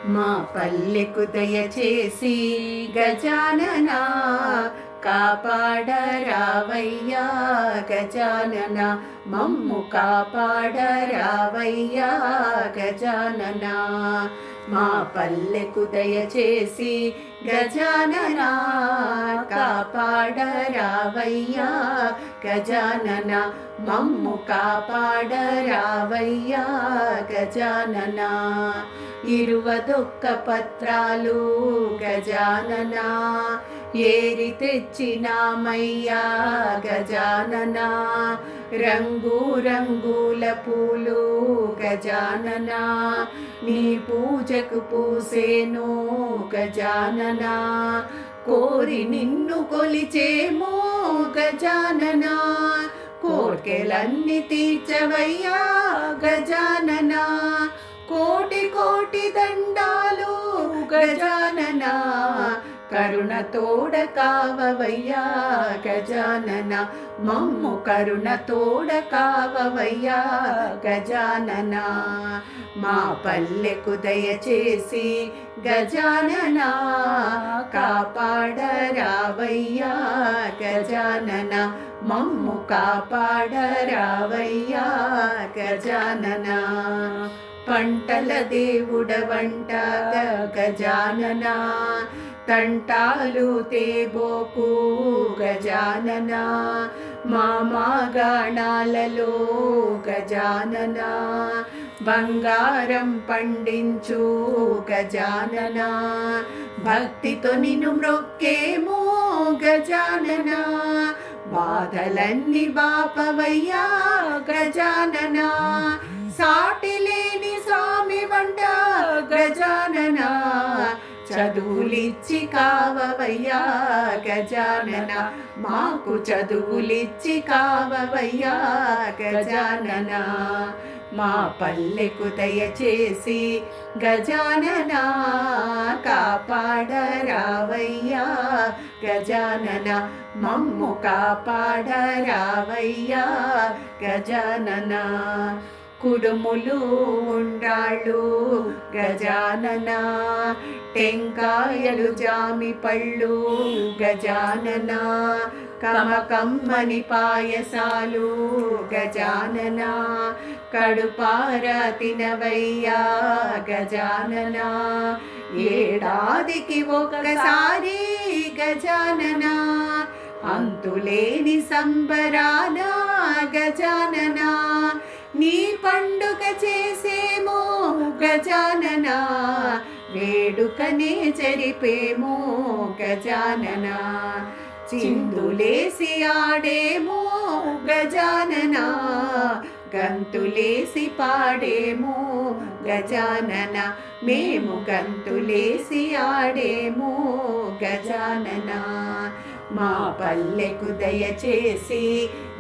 మా పల్లెకు దయచేసి గజాననా కాపాడరావయ్యా గజానన మమ్ము కాపాడరావయ్యా గజానన మా పల్లెకు దయచేసి గజానన కాపాడరావయ్యా గజానన మమ్ము కాపాడరావయ్యా గజానన ఇరువదొక్క పత్రాలు గజానన ఏరి తెచ్చినామయ్యా గజానన రంగు రంగుల పూలు గజానన నీ పూజకు పూసేను గజానన కోరి నిన్ను కొలిచేమో గజానన కోర్కెలన్నీ తీర్చవయ్యా గజానన కోటి కోటి దండాలు గజానన కరుణ తోడ కావవయ్యా గజానన మమ్ము కరుణ తోడ కావవయ్యా గజానన మా పల్లెకు దయచేసి గజానన కాపాడరావయ్యా గజానన మమ్ము కాపాడరావయ్యా గజానన పంటల దేవుడవంట గజానన తంటాలు తేబోకు గజానన మాగాణాలలో గజానన బంగారం పండించు గజానన భక్తితో నిన్ను మ్రొక్కేమో గజానన బాధలన్నీ బాపవయ్యా గజానన సాటి లేని స్వామి వంట గజానన చదువులిచ్చి కావవయ్యా గజానన మాకు చదువులిచ్చి కావవయ్యా గజానన మా పల్లెకు దయచేసి గజానన కాపాడరావయ్యా గజానన మమ్ము కాపాడరావయ్యా గజానన కుడుములు ఉండ్రాళ్ళు గజానన టెంకాయలు జామి పళ్ళు గజానన కమ్మని పాయసాలు గజానన కడుపార తినవయ్యా గజానన ఏడాదికి ఒకసారి గజానన అంతులేని సంబరాన గజానన నీ పండుగ చేసేమో గజానన వేడుకనే జరిపేమో గజానన చిందులేసి ఆడేమో గజానన గంతులేసి పాడేమో గజానన మేము గంతులేసి ఆడేమో గజానన మా పల్లెకు దయచేసి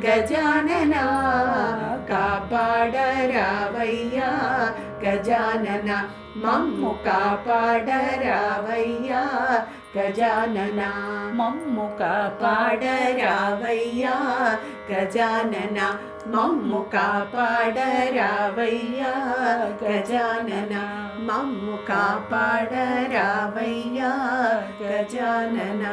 గజానన కాపాడరావయ్యా గజానన మమ్ము కాపాడరావయ్యా గజానన మమ్ము కాపాడరావయ్యా గజానన మమ్ము కాపాడరావయ్యా గజానన మమ్ము కాపాడరావయ్యా గజానన